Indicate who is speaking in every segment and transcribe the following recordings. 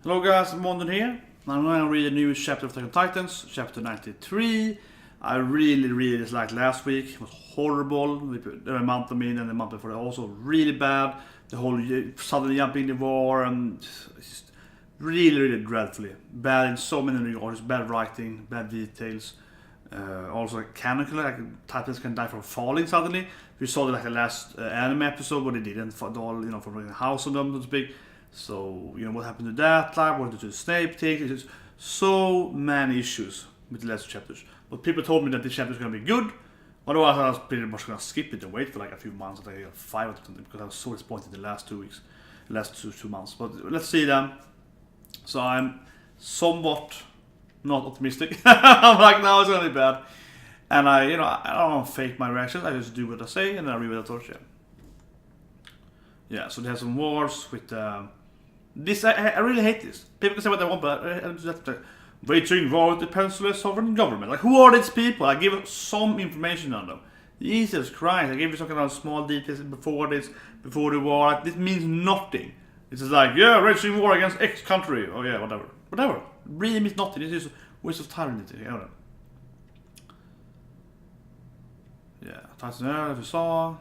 Speaker 1: Hello guys, Monden here. I'm going to read a new chapter of Attack on Titans, chapter 93. I really disliked last week. It was horrible. A month and the month before also really bad. The whole suddenly jumping the war and it's just really dreadfully bad in so many regards. Bad writing, bad details. Also canonically, like Titans can die from falling suddenly. We saw the last anime episode where they didn't fall, from the house of them, so to speak. So, what happened to that? What did the Snape take? There's so many issues with the last chapters. But people told me that this chapter is going to be good. Otherwise, I was pretty much going to skip it and wait for a few months until I got 5 or something because I was so disappointed the last 2 weeks, the last two months. But let's see then. So I'm somewhat not optimistic. I'm like, no, it's going to be bad. And I don't fake my reactions. I just do what I say and then I read what I thought. Yeah, so they have some wars with... This I really hate this. People can say what they want, but I just have to waging war with the peninsular sovereign government. Like, who are these people? I give some information on them. Jesus Christ! I gave you some kind of small details before the war. Like, this means nothing. It's just like, yeah, waging war against X country. Oh yeah, whatever. It really means nothing. It's just a waste of time. Yeah, Tyson, as we saw.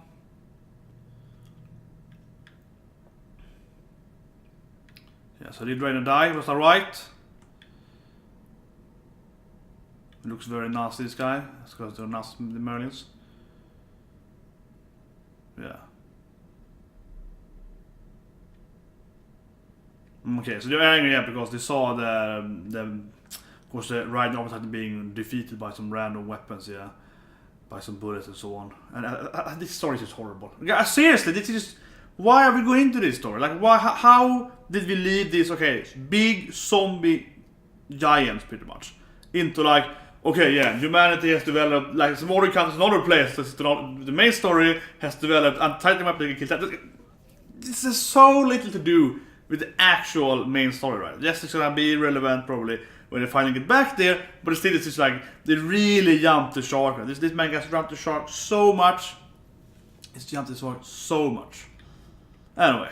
Speaker 1: Yeah, so did Rainer die? Was that right? It looks very nasty, this guy. Let's go to the Merlins. Yeah. Okay, so they're angry because they saw of course, the riding opposite being defeated by some random weapons, yeah. By some bullets and so on. And this story is just horrible. Yeah, seriously, this is just... Why are we going into this story? Like, why? How did we leave this, big zombie giants, pretty much, into humanity has developed, some other countries in other places, the main story has developed, and Titan weapon can kill that. This has so little to do with the actual main story, right? Yes, it's gonna be relevant, probably, when they finally get back there, but still it's just they really jumped the shark. This manga has jumped the shark so much. It's jumped the shark so much. Anyway.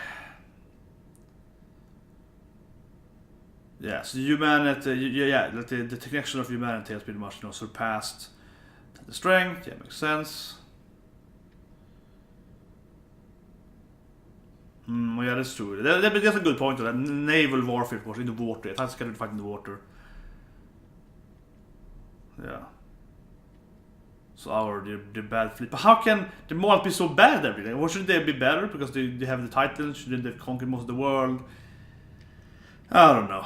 Speaker 1: Yeah, so humanity, the connection of humanity has pretty much, surpassed the strength. Yeah, makes sense. Yeah, that's true. That's a good point. That naval warfare, of course, in the water. It's kind of fight in the water. Yeah. So the bad fleet. But how can the Morals be so bad every day? Or shouldn't they be better because they have the Titans? Shouldn't they conquer most of the world? I don't know.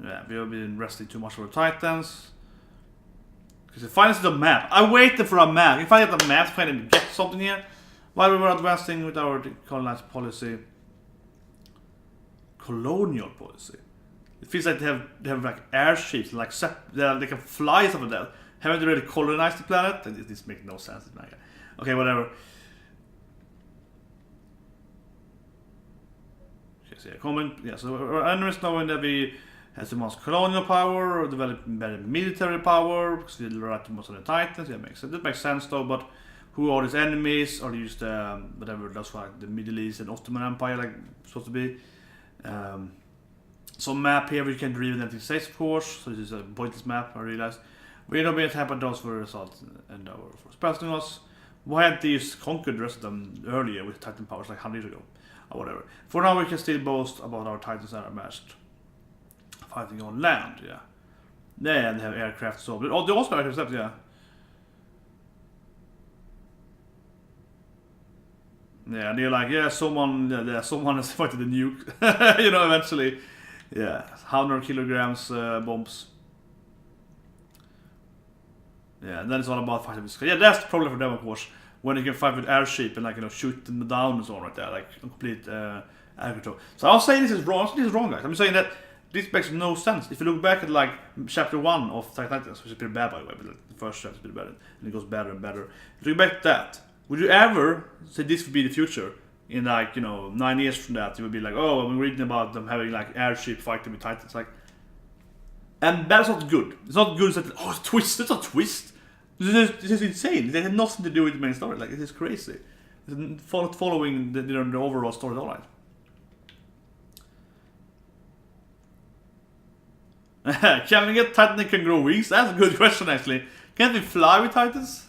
Speaker 1: Yeah, we have been resting too much for the Titans. Because if I find the map, I waited for a map. If I get the map, trying to get something here. While we were advancing with our colonial policy. It feels like they have airships, they can fly something like that. Haven't they really colonized the planet? This makes no sense. Okay, whatever. Okay, so comment. Yeah, so our enemies knowing that we have the most colonial power or developing better military power because we right to most of the Titans. Yeah, makes sense. That makes sense though. But who are these enemies? Or used whatever that's like the Middle East and Ottoman Empire supposed to be. Some map here we can read anything says, of course. So this is a pointless map, I realized. We don't be happen those for results and our for passing us. Why hadn't these conquered the rest of them earlier with Titan powers 100 years ago? Or whatever. For now we can still boast about our Titans that are matched. Fighting on land, yeah. Yeah, and they have aircraft so they also have aircraft, yeah. Yeah, and they're like, someone has fighted the nuke. Eventually. Yeah, 100 kilograms bombs. Yeah, and then it's all about fighting with... Yeah, that's the problem for them, of course. When you can fight with airship and shoot them down and so on right there, complete air control. So I'll say this is wrong. This is wrong, guys. I'm saying that this makes no sense. If you look back at chapter 1 of Titans, which is pretty bad by the way, but the first chapter is pretty bad, and it goes better and better. If you look back at that, would you ever say this would be the future? In 9 years from that, you would be like, oh, I'm reading about them having airship fighting with Titans, and that's not good. It's not good. It's it's a twist. It's a twist. This is insane. They had nothing to do with the main story. It is crazy. following the overall story. All right. Can we get Titan that can grow wings? That's a good question, actually. Can't we fly with Titans?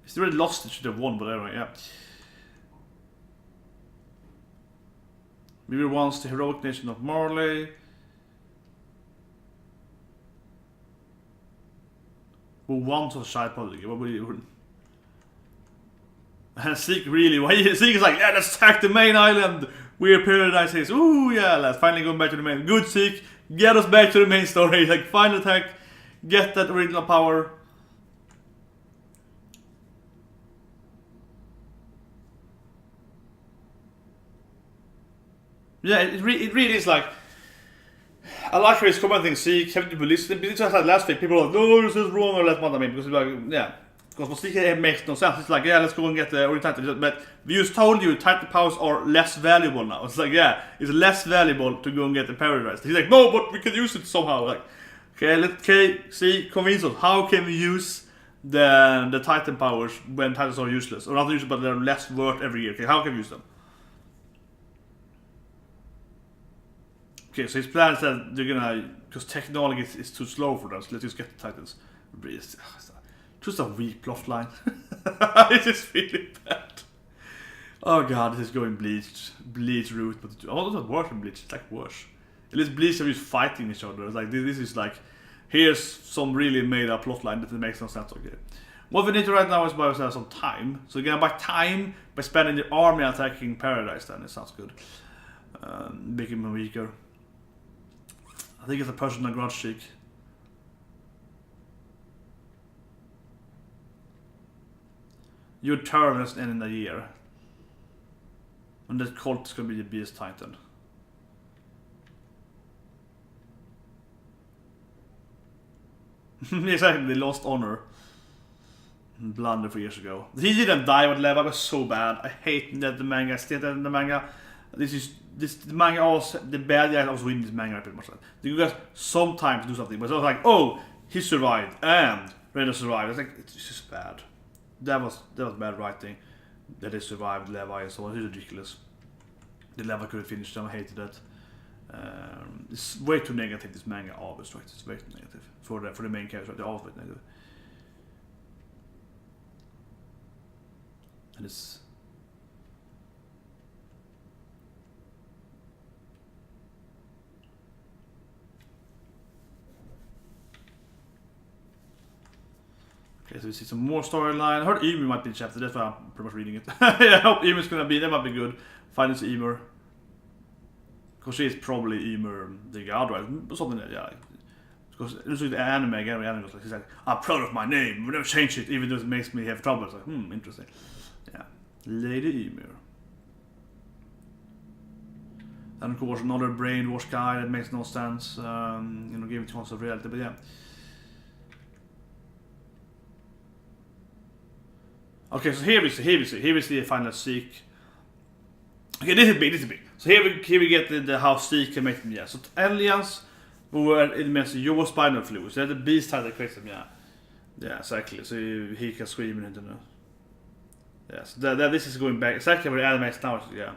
Speaker 1: He's already lost, it should have won, but anyway, yeah. We were once the heroic nation of Marley. Who wants a shy politics? What would you... And Zeke really... Zeke is like, yeah, let's attack the main island. We're paradise is. Ooh, yeah, let's finally go back to the main. Good, Zeke. Get us back to the main story. Like, final attack. Get that original power. Yeah, it really is like... I like how he's commenting, Zeke, have to be listening. It's just like last week, people were like, no, this is wrong, or that's what I mean. Because it's like, yeah. Because what Zeke makes no sense. It's like, yeah, let's go and get the original Titan. But we just told you Titan powers are less valuable now. It's like, yeah, it's less valuable to go and get the paradise. He's like, no, but we can use it somehow. Like, okay, see, convince us. How can we use the Titan powers when Titans are useless? Or not useless, but they're less worth every year. Okay, how can we use them? Okay, so his plan is that they're gonna, because technology is too slow for them, so let's just get the Titans. Just a weak plot line. It is really bad. Oh god, this is going Bleach route, but it's not worse than Bleach, it's like worse. At least Bleach are just fighting each other. It's like, this is like, here's some really made up plot line that makes no sense. Okay. What we need to right now is buy ourselves some time. So we're gonna buy time by spending the army attacking Paradise then, it sounds good. Make him weaker. I think it's a personal grudge streak. Your turn is ending the year. And that cult is gonna be the Beast Titan. Exactly, they lost honor. Blunder 4 years ago. He didn't die with Leva, was so bad. I hate that the manga stated in the manga. The manga also, the bad guys also win this manga pretty much. The good guys sometimes do something, but it's like, oh, he survived and Reyna survived. It's like, it's just bad. That was bad writing. That they survived Levi and so on. It's ridiculous. The Levi could have finished them. I hated that. It's way too negative. This manga always, right? It's way too negative for the main character. They're always negative. And it's. Okay, so we see some more storyline. I heard Ymir might be in chapter, that's why I'm pretty much reading it. Yeah, I hope Ymir's gonna be, that might be good. Finding some Ymir. Because she is probably Ymir the god, right? Something that, yeah. Because it looks like the anime again, she's like, I'm proud of my name, we never change it, even though it makes me have trouble. It's like, interesting. Yeah. Lady Ymir. And of course another brainwash guy that makes no sense, giving tons of reality, but yeah. Okay, so here we see final Zeke. Okay, this is big. So here we get the how Zeke can make them, yeah. So aliens who are it means your spinal fluid. So the beast type that creates them, yeah. Yeah, exactly. So he can scream into the. Yeah, so this is going back exactly where the anime is now, yeah.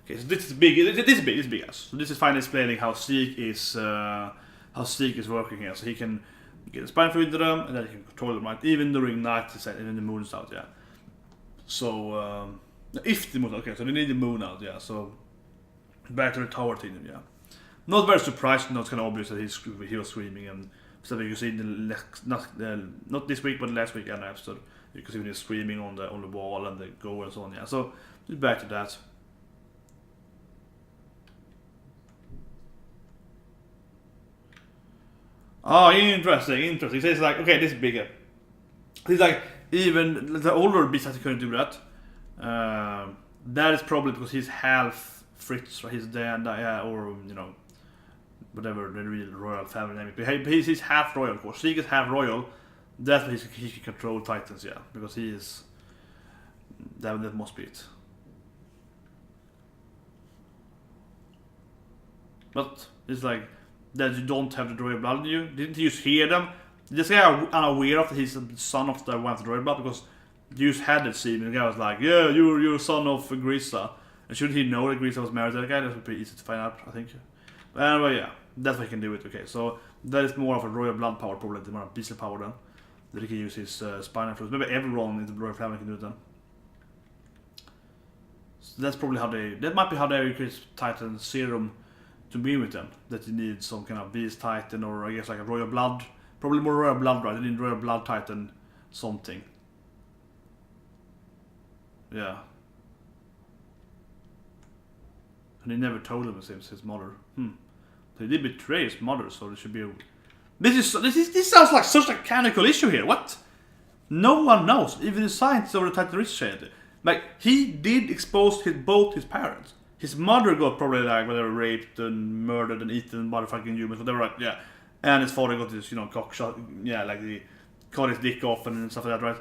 Speaker 1: Okay, so this is big. This is big, guys. So this is finally explaining how Zeke is working here. So he can get the spinal fluid into them and then he can control them, right? Even during night, even the moon's out, yeah. So, if the moon, okay, so they need the moon out, yeah, so back to the tower team, yeah. Not very surprising, not kind of obvious that he was screaming, and so you see not this week, but last week in the episode, you can see when he's screaming on the wall and the go and so on, yeah. So, back to that. Oh, interesting. He says like, okay, this is bigger. He's like, even the older beast couldn't do that. That is probably because he's half Fritz, right? He's dad, or whatever the real royal family name is. But he's half royal, of course. Zeke is half royal. That's why he can control Titans, yeah, because he is. That must be it. But it's like that you don't have the royal blood in you. Didn't you just hear them This guy are unaware of that he's the son of the one of the Royal Blood, because you just had that scene and the guy was like, yeah, you're son of Grisa. And shouldn't he know that Grisa was married to that guy? That would be easy to find out, I think. But anyway, yeah, that's what he can do it. Okay, so that is more of a Royal Blood power, probably the more beastly power then. That he can use his spinal fluids. Maybe everyone in the Royal family can do it then. So that's probably how that might be how they increase Titan serum to be with them. That you need some kind of beast Titan, or I guess like a Royal Blood. Probably more Royal Blood, right? They need Royal Blood Titan something. Yeah. And he never told him his mother. He did betray his mother, so there should be a... This sounds like such a canonical issue here. What? No one knows. Even the scientists over the Titan Research said, like, he did expose both his parents. His mother got probably like whatever, raped and murdered and eaten motherfucking humans, whatever, right? Yeah. And his father got this, cock shot. Yeah, like he cut his dick off and stuff like that,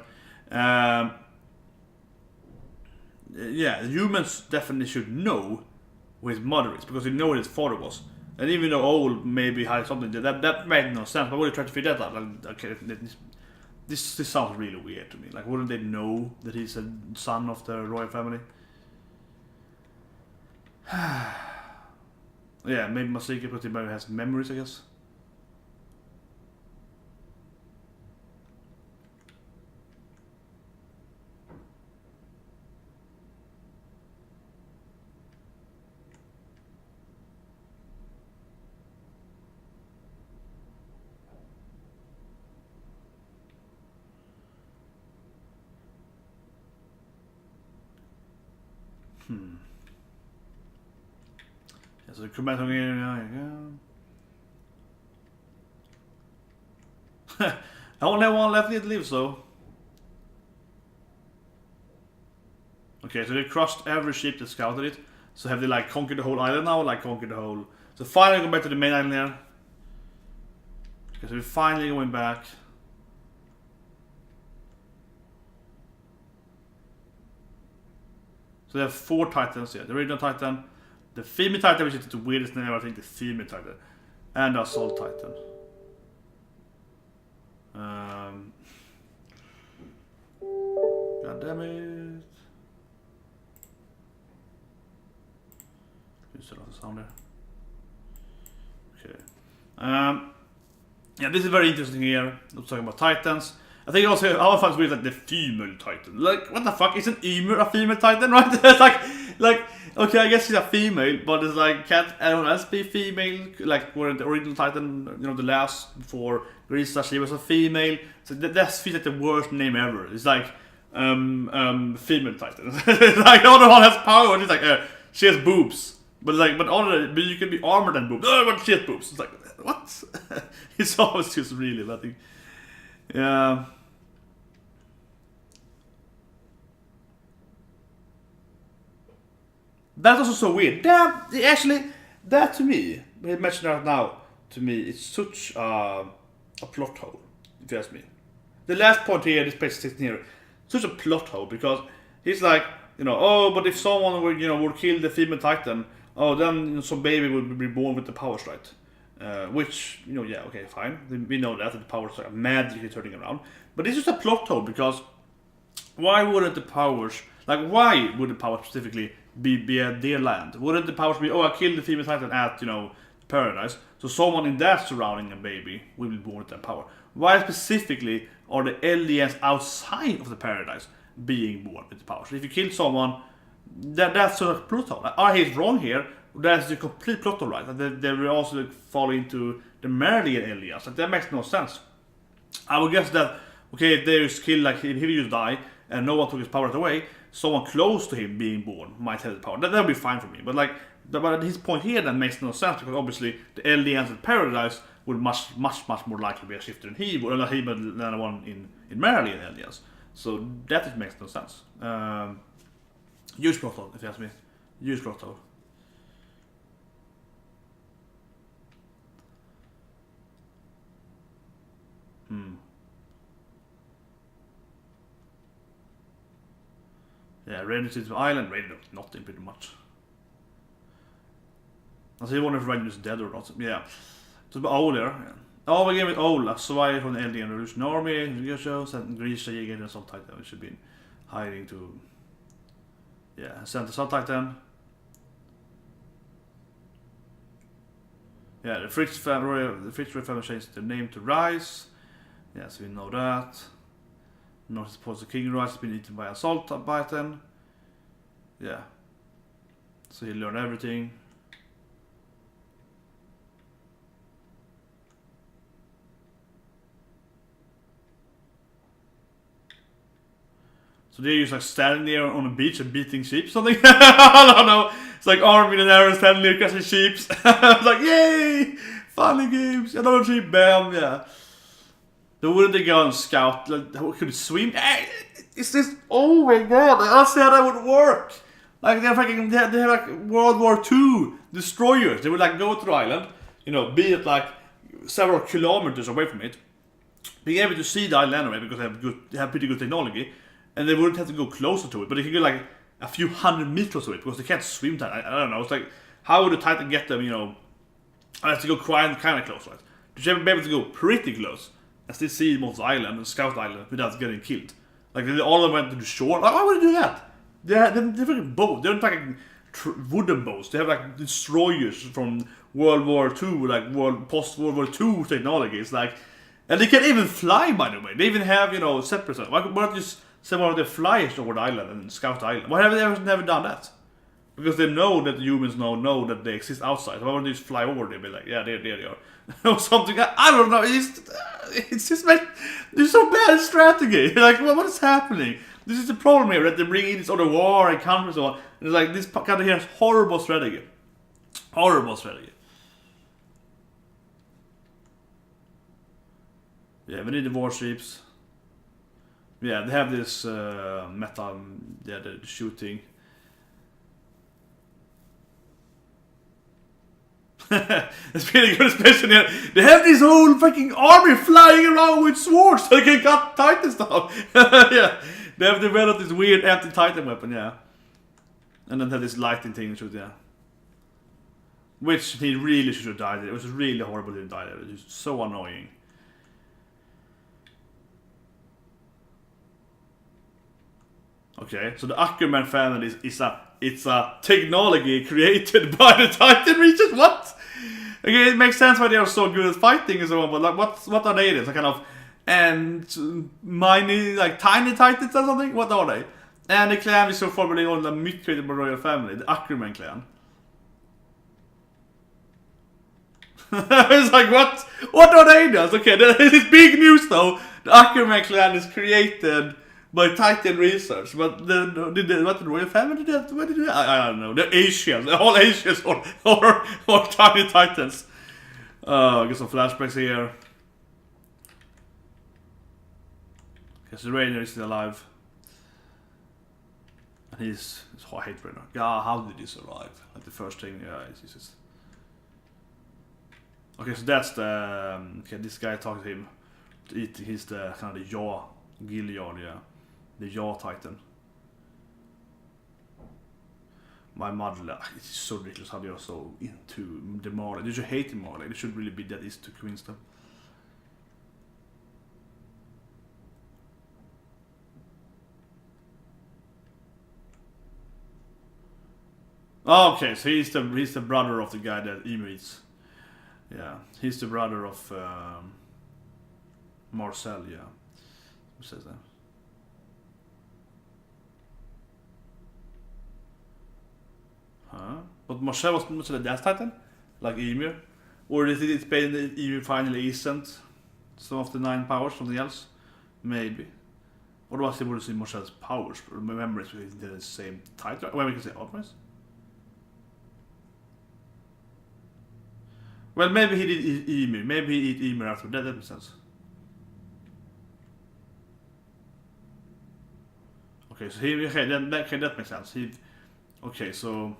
Speaker 1: right? Yeah, humans definitely should know who his mother is, because they know what his father was. And even though old maybe had something that made no sense. But would they try to figure that out? Like, okay, this sounds really weird to me. Like, wouldn't they know that he's a son of the royal family? Yeah, maybe Masika Protiba has memories, I guess. Ja, så kommer jag ihåg. I only have one left to live, so. Okay, so they crushed every ship that scouted it. So have they like conquered the whole island now? Like conquered the whole... So finally going back to the main island here. Okay, so we're finally going back. So they have 4 titans here. The original titan, the female titan, which is the weirdest name, I think, the female titan, and the assault titan. God damn it. Just a lot of sound there. Okay. Yeah, this is very interesting here. I'm talking about titans. I think also I find it weird, like the female titan. Like, what the fuck? Isn't Ymir a female titan, right? It's like, okay, I guess she's a female, but it's like, can't anyone else be female? Like, where the original titan, the last before Grisa, she was a female. So that feels like the worst name ever. It's like, female titan. It's like, the other one has power, and it's like, she has boobs. But like, but you can be armored and boobs. Oh, but she has boobs. It's like, what? It's always just really, I think. Yeah. That's also so weird. That to me, we mentioned that now, to me, it's such a plot hole, if you ask me. The last point here, this page 16 here, such a plot hole, because he's like, oh, but if someone would kill the female titan, oh, then some baby would be born with the powers, right? Which, yeah, okay, fine. We know that the powers are magically turning around. But this is a plot hole, because why would the powers specifically be at their land? Wouldn't the powers be, oh, I killed the female titan at, paradise, so someone in that surrounding a baby will be born with that power? Why specifically are the aliens outside of the paradise being born with the powers? So if you kill someone, that's a plot hole. Are he wrong here? That's the complete plot hole, right? They will also fall into the Merlian aliens. Like, that makes no sense. I would guess that, okay, if they just kill, like, if he just die and no one took his powers away, someone close to him being born might have the power. That would be fine for me. But like, but his point here then makes no sense, because obviously the aliens in paradise would much more likely be a shifter than he would, than the one in Merlian aliens. So that just makes no sense. Huge plot hole, if you ask me. Huge plot hole. Yeah, Raiden is the island. Raiden knows nothing, pretty much. I was wondering if Raiden is dead or not. Yeah. So earlier, Oh, we gave it Ola, survivor from the Alien Revolution Army, video shows, and Grisha Jäger and Assault Titan, which should be hiding to. Yeah, sent Assault Titan. Yeah, the Fritz family changed their name to Rise. Yes, we know that. North supposed the King Rise has been eaten by Assault Titan. Yeah. So he learned everything. So they're just like standing there on a beach and beating sheep, something. I don't know. It's like army and arrows standing there catching sheep. It's like, yay! Funny games. Another sheep, bam, yeah. Then wouldn't they go and scout? Like, could it swim? It's this. Oh my god! I said that would work. Like they're fucking. They have like World War II destroyers. They would like go to the island, be it like several kilometers away from it, being able to see the island anyway because they have pretty good technology, and they wouldn't have to go closer to it. But they can go like a few hundred meters to it because they can't swim that. I don't know. It's like how would the Titan get them? I have to go kind of close, right? They should be able to go pretty close. And still see most of the island and scout the island without getting killed. Like they all of them went to the shore. Like, why would they do that? They're fucking boats. They're not fucking wooden boats. They have like destroyers from World War II, like post World War II technologies. Like, and they can even fly. By the way, they even have separate. Why not just send one of their flyers over the island and scout the island? Why have they never done that? Because they know that the humans know that they exist outside. Why would they just fly over there and be like, yeah, there they are. Or something. I don't know. It's just like, there's so bad strategy. Like, what is happening? This is the problem here, that they bring in this other war and countries and so on. And it's like, this country here has horrible strategy. Horrible strategy. Yeah, we need the warships. Yeah, they have this meta, the shooting. It's pretty good, especially they have this whole fucking army flying around with swords so they can cut Titan stuff. Yeah, they have developed this weird anti-Titan weapon, yeah. And then have this lighting thing, shoot, yeah. Which he really should have died. It was really horrible to die there. It was so annoying. Okay, so the Ackerman family is a technology created by the Titan regions. What? Okay, it makes sense why they are so good at fighting and so on, but like, what are they? It's a kind of like tiny Titans or something. What are they? And the clan is so formerly on the myth created by royal family, the Ackerman clan. It's like what? What are they? Does okay? This is big news though. The Ackerman clan is created by Titan research, but what the royal family did? What did they do? I don't know. The Asians, all Asians or tiny Titans. Get some flashbacks here. Because the Rainer is still alive, and he's I hate Rainer. God, how did he survive? Like the first thing, yeah, it's just. Okay, so that's the this guy talking to him. He's the kind of the jaw Gilliard, yeah. The Jaw Titan. My mother, it's so ridiculous how they are so into the Marley. They should hate the Marley. They should really be that easy to convince them. Oh, okay, so he's the brother of the guy that Ymir eats. Yeah, he's the brother of Marcel. Yeah, who says that? Huh? But Marcel was not a Death Titan, like Ymir, or is it paid that Ymir finally isn't some of the 9 powers, something else? Maybe. Otherwise, they would have seen Marcel's powers. But remember, it's the same title. Well, we can say otherwise. Well, maybe he did eat Ymir. Maybe he eat Ymir after that. That makes sense. Okay, so that makes sense. Okay, so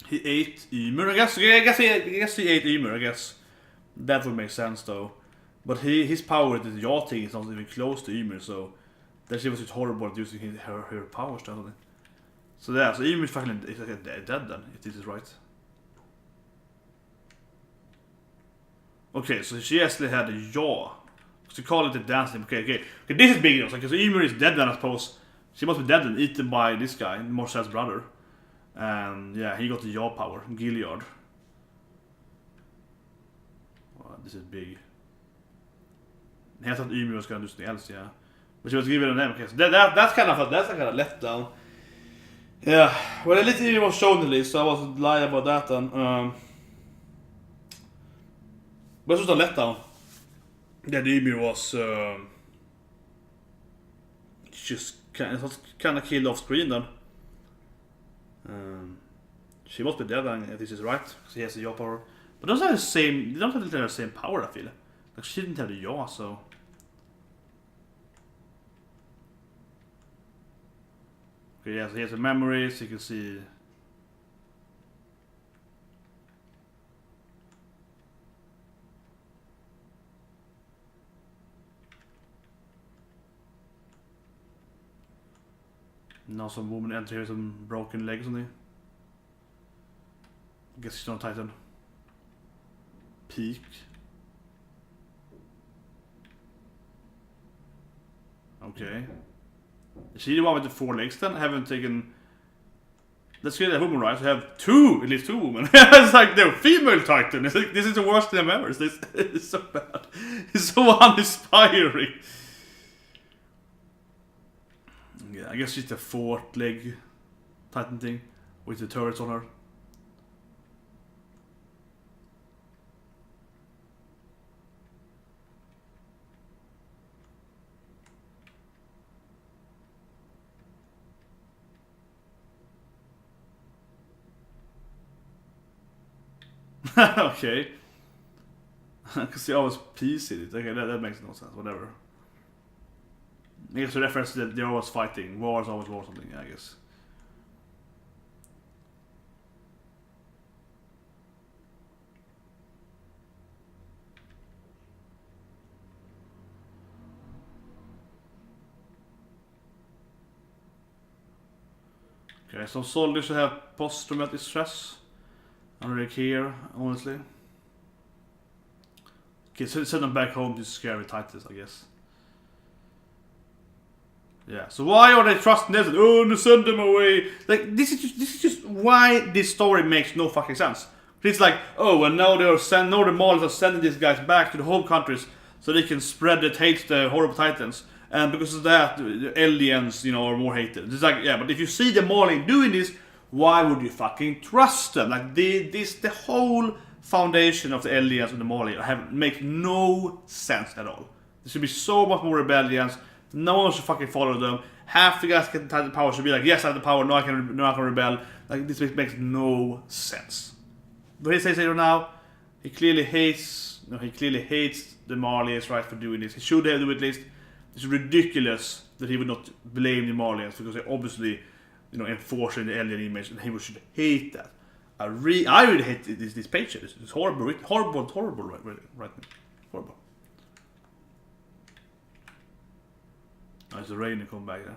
Speaker 1: he ate Ymir. I guess he ate Ymir. I guess that would make sense though. But his power with the yaw thing is not even close to Ymir, so that she was just horrible at using her powers. Totally. So yeah, so Ymir is fucking dead then, if this is right. Okay, so she actually had a yaw. So call it a dance name. Okay, this is big news. Okay, so Ymir is dead then, I suppose. She must be dead and eaten by this guy, Marcel's brother. And yeah, he got the yaw power, Gilead. Wow, this is big. I thought Ymir was gonna do something else, yeah. But she was given a name. Okay, so that's kind of a letdown. Yeah, well, at least Ymir was shown the list, so I wasn't lying about that then. But it was a letdown. That Ymir was just kind of killed off screen then. She must be dead then, if this is right, because he has the yaw power. But those are the same. They don't have the same power, I feel. Like she didn't have the yaw, so. Okay, yeah, so he has the memories. You can see. Now some woman enter here with some broken legs or something. I guess she's not a Titan. Peak. Okay. Is she the one with the 4 legs then? I haven't taken... Let's get a woman right. So I have at least two women. It's like they're female Titan. It's like, this is the worst thing ever. It's so bad. It's so uninspiring. Yeah, I guess she's the 4th leg Titan thing with the turrets on her. Okay. Because they always PC it. Okay, that makes no sense. Whatever. I guess the reference that they're always fighting. War is always war something, I guess. Okay, some soldiers have post-traumatic stress. I don't really care, honestly. Okay, so send them back home to scary Titans, I guess. Yeah, so why are they trusting this? Oh, they send them away. Like, this is just why this story makes no fucking sense. It's like, oh, and now the Malians are sending these guys back to the home countries so they can spread the hate to the horrible Titans. And because of that, the aliens, are more hated. It's like, yeah, but if you see the Malian doing this, why would you fucking trust them? Like, the whole foundation of the aliens and the Malian makes no sense at all. There should be so much more rebellions. No one should fucking follow them. Half the guys get the power should be like, yes, I have the power, no, I can rebel. Like, this makes no sense. But he says here now, he clearly hates the Malians, right, for doing this. He should have do it at least. It's ridiculous that he would not blame the Malians because they obviously, enforcing the alien image, and he should hate that. I really hate this page. It's horrible, right? Horrible. Oh, it's the rain to come back there.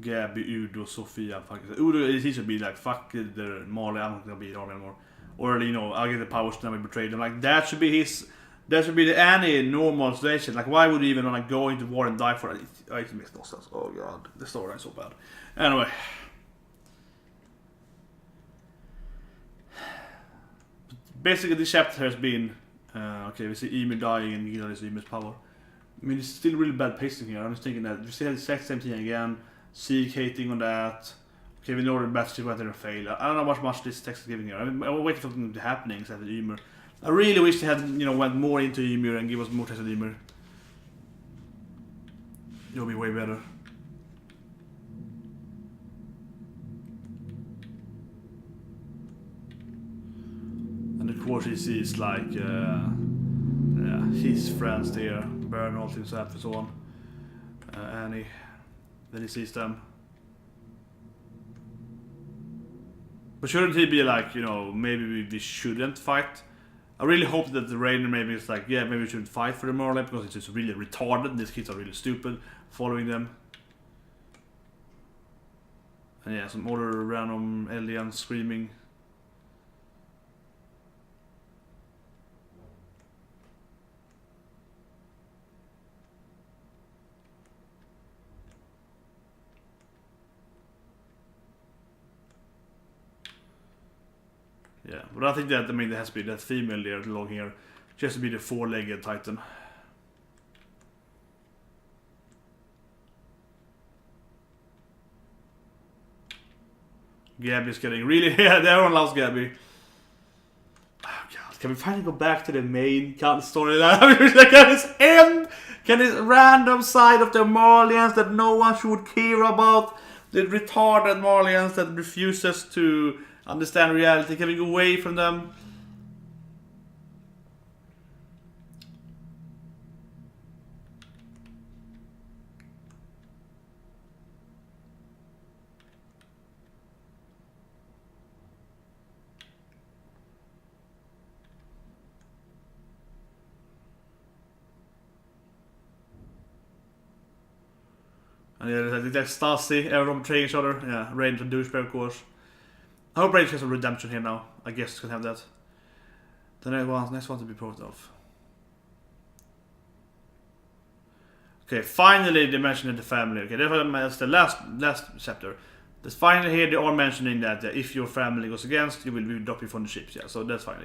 Speaker 1: Gabby, Udo, Sofia, Udo, he should be like, fuck the Mali, I'm not gonna be the army anymore. Or, I'll get the powers to never betray them. Like, that should be any normal situation. Like, why would he even want to go into war and die for it? It makes no sense. Oh god, the story is so bad. Anyway. Basically, this chapter has been, okay, we see Ymir dying and Gilead is Ymir's power. I mean, it's still really bad pacing here. I'm just thinking that we still have the exact same thing again. Sieg hating on that. Okay, we know the battleship went there and failed. I don't know how much this text is giving here. I'm waiting for something to happen except with Ymir. I really wish they had, went more into Ymir and give us more text of Ymir. It would be way better. And of course he sees like, his friends there, Bernhold himself and so on. Annie. Then he sees them. But shouldn't he be like, maybe we shouldn't fight? I really hope that the Rainer maybe is like, yeah, maybe we shouldn't fight for the Merlin because it's just really retarded. These kids are really stupid following them. And yeah, some other random aliens screaming. Yeah, but I think that there has to be that female there along here, just to be the four-legged Titan. Gabby's getting really... Yeah, everyone loves Gabby. Oh god, can we finally go back to the main storyline? Can this random side of the Marlians that no one should care about? The retarded Marlians that refuses to understand reality. Can we go away from them? And yeah, like Stasi, everyone betraying each other. Yeah, Rage and douchebag, of course. I hope Rage has a redemption here now. I guess it's gonna have that. The next one to be proved of. Okay, finally they mentioned the family. Okay, that's the last chapter. That's finally here they are mentioning that if your family goes against, you will drop you from the ships. Yeah, so that's fine.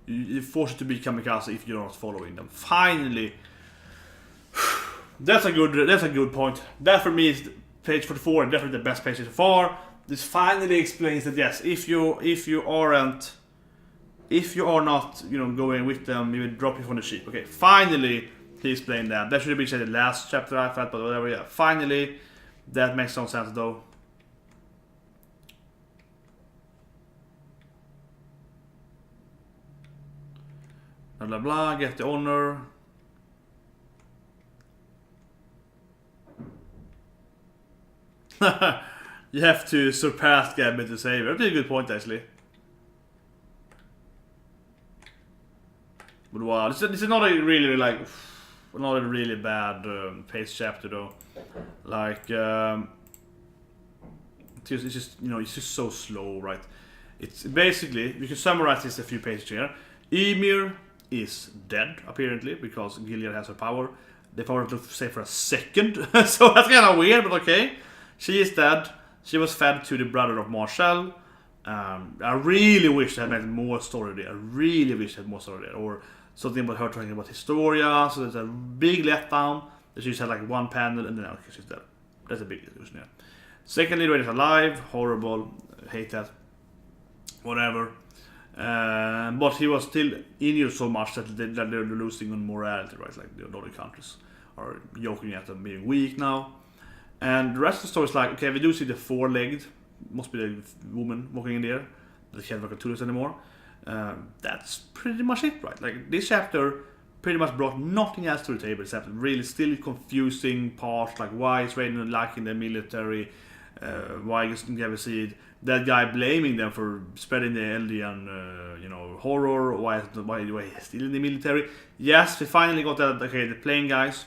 Speaker 1: You force it to be kamikaze if you're not following them. Finally. That's a good point. That for me is page 44, definitely the best page so far. This finally explains that yes, if you are not, going with them, you will drop you from the ship. Okay, finally he explained that. That should have been said in the last chapter I felt, but whatever. Yeah, finally that makes some sense though. Blah blah blah. Get the honor. You have to surpass Gabby to save her. That's a good point, actually. But wow, this is not a really not a really bad paced chapter though. Like, it's just it's just so slow, right? It's basically, you can summarize this a few pages here. Ymir is dead apparently because Gilead has her power. They probably don't say for a second, so that's kind of weird, but okay. She is dead. She was fed to the brother of Marshall. I really wish they had made more story there. Or something about her talking about Historia. So there's a big letdown. That she just had like one panel and then okay, she's dead. That's a big illusion, yeah. Secondly, Red is alive. Horrible. Hate that. Whatever. But he was still in here so much that they're losing on morality, right? Like the other countries are joking at them being weak now. And the rest of the story is like, okay, we do see the four-legged, must be the woman walking in there, that can't work at tourists anymore. That's pretty much it, right? Like, this chapter pretty much brought nothing else to the table except really still confusing parts, like why is Raiden lacking the military, why is Gaviseed, that guy blaming them for spreading the Eldian, horror, why he's still in the military. Yes, we finally got that, okay, the plane guys,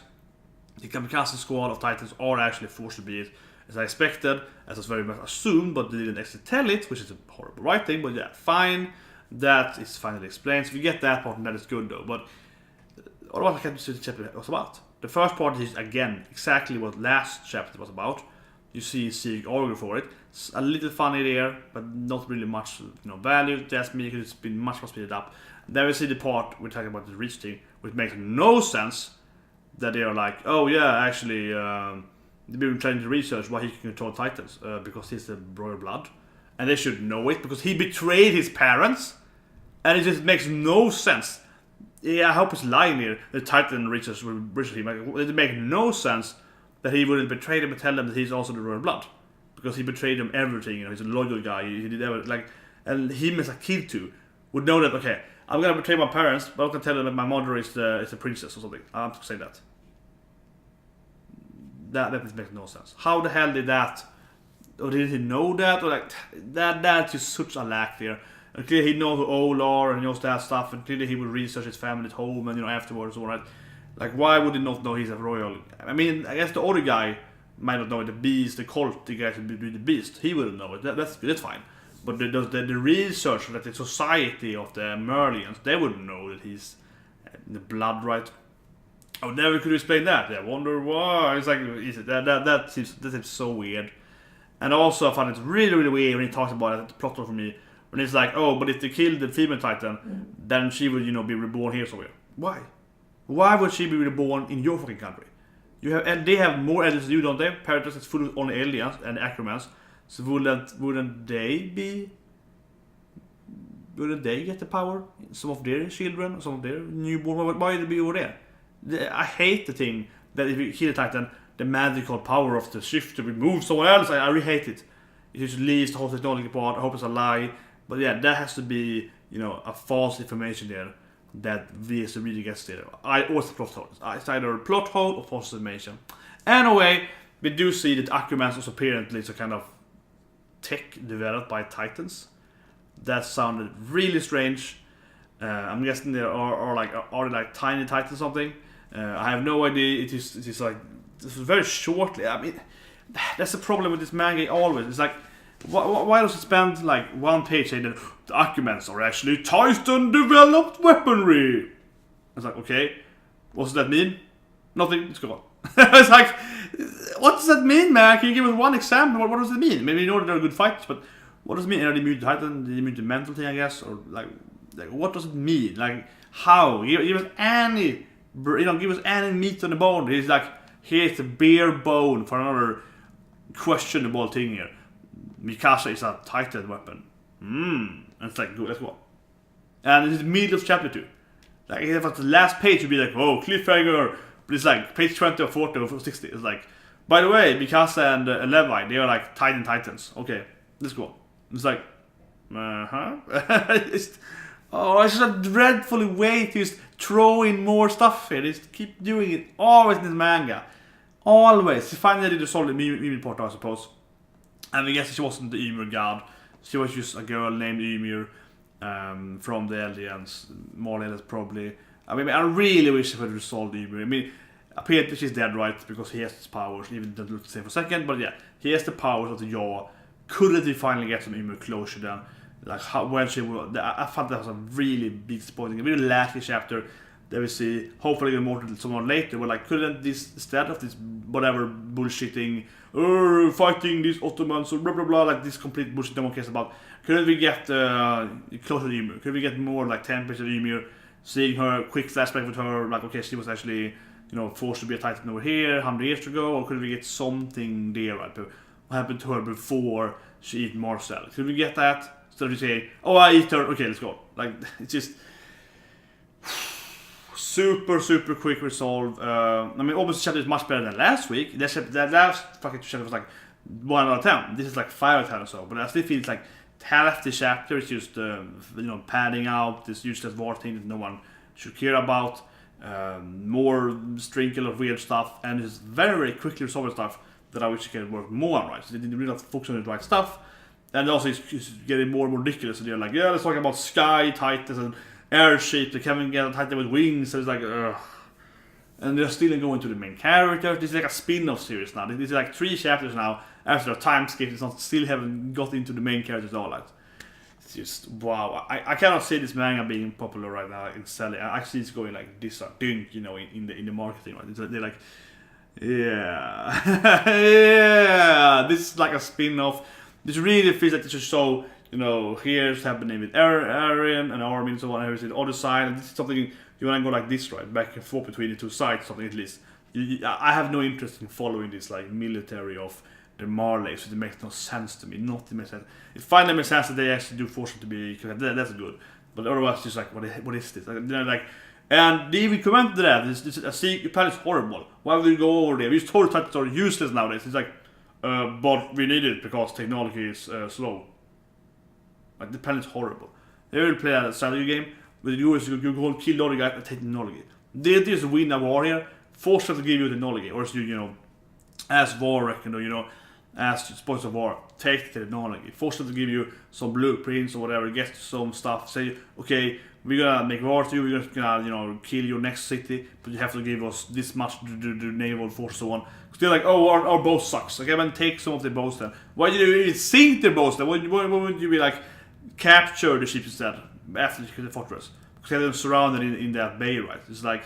Speaker 1: the kamikaze squad of Titans are actually forced to be it, as I expected, as was very much assumed, but they didn't actually tell it, which is a horrible writing, but yeah, fine. That is finally explained. So we get that part, and that is good though. But what I can't see the chapter was about. The first part is again exactly what last chapter was about. You see Sieg argue for it. It's a little funny there, but not really much value. That's me, because it's been much more speeded up. Then we see the part we're talking about the Reach team, which makes no sense. That they are like, oh yeah, actually, they've been trying to research why he can control Titans, because he's the royal blood. And they should know it, because he betrayed his parents. And it just makes no sense. Yeah, I hope it's lying here. The Titan research will research him. It makes no sense that he wouldn't betray them and tell them that he's also the royal blood. Because he betrayed them everything, he's a loyal guy, he did everything, and him as a kid too, would know that, okay, I'm gonna betray my parents, but I'm gonna tell them that my mother is a princess or something. I'm gonna say that. That makes no sense. How the hell did that? Or did he know that? Or like that's just such a lack there. And clearly he knows who all are and knows that stuff, and clearly he will research his family at home and afterwards, alright. Like, why would he not know he's a royal? I mean, I guess the other guy might not know it. The beast, the cult, the guy who do the beast, he wouldn't know it. That's fine. But the research that the society of the Merlians, they wouldn't know that he's the blood, right? I would never could explain that. I wonder why. It's like, that seems so weird. And also I find it really, really weird when he talks about it, the plot for me, When it's like, oh, but if they kill the female Titan, then she will, be reborn here somewhere. Why? Why would she be reborn in your fucking country? And they have more aliens than you, don't they? Paradise is full of only aliens and Ackermans. So wouldn't they get the power? Some of their children, some of their newborn. Why would they be over there? I hate the thing that if you kill a Titan, the magical power of the shift to remove someone else. I really hate it. It just leaves the whole technology part. I hope it's a lie. But yeah, that has to be, a false information there that VS really gets there. I always plot holes. It's either a plot hole or false information. Anyway, we do see that Ackerman also apparently is a kind of tech developed by Titans. That sounded really strange. I'm guessing they are they like tiny Titans or something. I have no idea. It is like this is very shortly. I mean, that's the problem with this manga always. It's like why does it spend like one page saying that the Ackermans are actually Titan developed weaponry? It's like, okay, what does that mean? Nothing. Let's go on. It's like, what does that mean, man? Can you give us one example? What does it mean? Maybe you know that they're good fighters, but what does it mean? Are they immune to Titan? Are they immune to mental thing, I guess? Or like what does it mean? Like, how? Give us any, give us any meat on the bone. It's like, here's the bare bone for another questionable thing here. Mikasa is a Titan weapon. And it's like, good, let's go. And it's the middle of chapter 2. Like, if the last page would be like, oh, cliffhanger. But it's like, page 20 or 40 or 60. It's like, by the way, Mikasa and Levi, they are like Titans. Okay, let's go. It's like, it's just a dreadful way to just throw in more stuff here. They just keep doing it always in this manga. Always. Finally they did the solid Ymir part, I suppose. And I guess she wasn't the Ymir god. She was just a girl named Ymir from the Eldians. More or less, probably. I mean, I really wish they could have resolved Ymir. I mean, apparently she's dead, right? Because he has his powers, even though it say for a second. But yeah, he has the powers of the Jaw. Couldn't he finally get some Ymir closure then? Like, when she will. I thought that was a really big disappointing, a really last chapter that we see. Hopefully, get more to someone later. But like, couldn't this, instead of this whatever bullshitting, fighting these Ottomans or blah blah blah, like this complete bullshit no one cares about, couldn't we get closer to Ymir? Could we get more like 10 pages of Ymir, seeing her, quick flashback with her, like, okay, she was actually, forced to be a Titan over here 100 years ago, or could we get something there, right? What happened to her before she ate Marcel? Could we get that? Instead of just saying, oh, I eat her, okay, let's go. Like, it's just super quick resolve. I mean, obviously chapter is much better than last week. That last fucking chapter was like 1 out of 10. This is like 5 out of 10 or so. But I still feel it's like half the chapter is just padding out this useless war thing that no one should care about. More sprinkle of weird stuff, and it's very quickly resolved stuff that I wish it could work more on, right? So they didn't really focus on the right stuff. And also it's getting more and more ridiculous. So they're like, yeah, let's talk about sky titans and airship. They can't even get a titan with wings. So it's like, ugh. And they're still going to the main character. This is like a spin-off series now. This is like 3 chapters now. After a time skip, it's not still haven't got into the main characters at all. Like, it's just wow. I cannot see this manga being popular right now in selling. Actually, it's going like this, in the marketing. Right? They're like, yeah, yeah. This is like a spin-off. This really feels like this is so, here's happening with Aryan and Armin and so on, and the other side, and this is something you want to go like this, right? Back and forth between the two sides, something at least. I have no interest in following this, like, military of the Marleys, so it makes no sense to me. Nothing makes sense. It finally makes sense that they actually do force them to be, that's good. But otherwise, it's just like, what is this? And they even commented that, the plan is horrible. Why would we go over there? We just told Titans are useless nowadays. It's like, but we need it because technology is slow. Like, the plan is horrible. They will play a strategy game where you go and kill the other guy with technology. They just win a war here, force them to give you technology, or else as war reckon, as spoils of war, take the technology, force them to give you some blueprints or whatever, get some stuff, say, okay, we're gonna make war to you, we're gonna kill your next city, but you have to give us this much the naval force, so on. Because they're like, oh, our bow sucks. Okay, then take some of the bows then. Why did you even sink the bows then? Why wouldn't you be like, capture the ships instead, after you kill the fortress? Because they have them surrounded in that bay, right? It's like,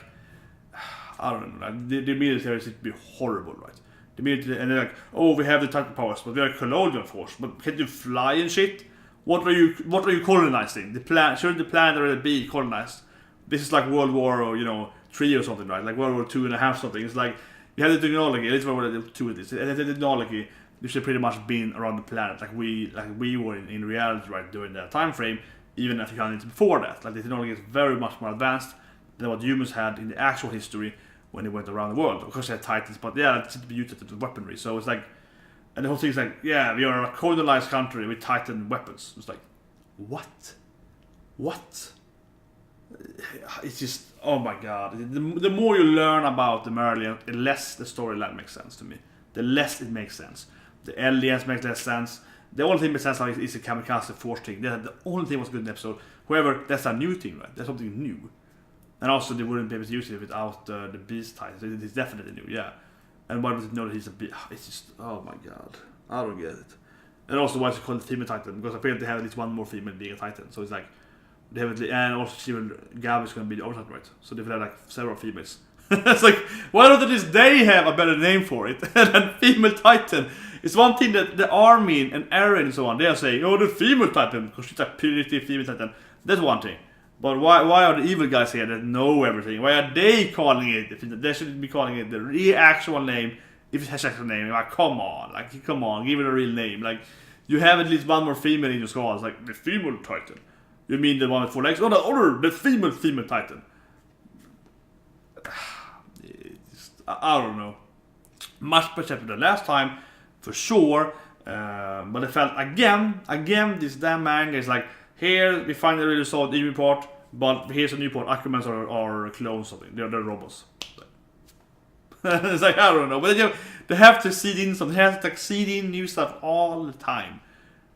Speaker 1: I don't know, like, the military should be horrible, right? The military, and they're like, oh, we have the Titan powers, but we are a colonial force, but can't you fly and shit? what are you colonizing? Shouldn't the planet already be colonized? This is like World War, you know, 3 or something, right? Like World War 2.5 something. It's like you have the technology. At least World War 2 it is. The technology, you should pretty much been around the planet, like we were in reality, right, during that time frame. Even a few hundred years before that, like the technology is very much more advanced than what humans had in the actual history when they went around the world. Of course, they had titans, but yeah, it's to be used as weaponry. So it's like, and the whole thing is like, yeah, we are a colonized country with titan weapons. It's like, what? It's just, oh my god. The more you learn about the Merlion, the less the storyline makes sense to me. The less it makes sense. The aliens make less sense. The only thing that makes sense is the kamikaze force thing. That's the only thing that was good in the episode. However, that's a new thing, right? That's something new. And also, they wouldn't be able to use it without the beast titan. It's definitely new, yeah. And why does it know that he's a beast? It's just, oh my god. I don't get it. And also, why is it called the female titan? Because apparently they have at least one more female being a titan. So it's like, they have, and also Gav is going to be the other titan, right? So they've had like several females. It's like, why don't at least they have a better name for it than female titan? It's one thing that the army and Eren and so on, they are saying, oh, the female titan, because she's a pretty female titan. That's one thing. But why are the evil guys here that know everything? Why are they calling it? They shouldn't be calling it the real actual name. If it has actual name, like come on, give it a real name. Like you have at least one more female in your squad. It's like the female titan. You mean the one with 4 legs? Oh, the female titan. I don't know. Much better than last time, for sure. But I felt again, this damn manga is like, here we finally really saw the Ymir part, but here's a new part. Ackermans are clones of it. They're robots. It's like, I don't know. But they have to seed in something. They have to seed in new stuff all the time.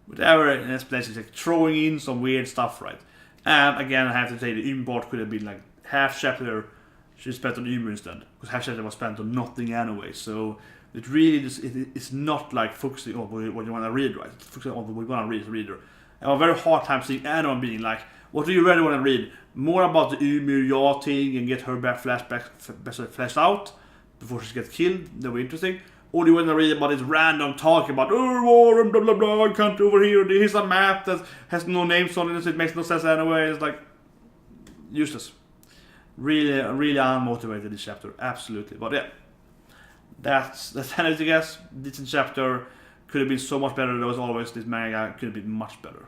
Speaker 1: Whatever an explanation is, like throwing in some weird stuff, right? And again, I have to say the Ymir part could have been like half chapter should spent on Ymir instead, because half chapter was spent on nothing anyway. So it really just, it's not like focusing on what you want to read, right? It's focusing on what you want to read as a reader. I have a very hard time seeing anyone being like, what do you really want to read? More about the Ymir yachting and get her back flashback fleshed out before she gets killed. That would be interesting. Or do you want to read about this random talking about war and blah blah blah, country over here, here's a map that has no names on it, so it makes no sense anyway. It's like useless. Really unmotivated this chapter, absolutely. But yeah, that's anything, I guess. This chapter could have been so much better. As always, this manga could have been much better.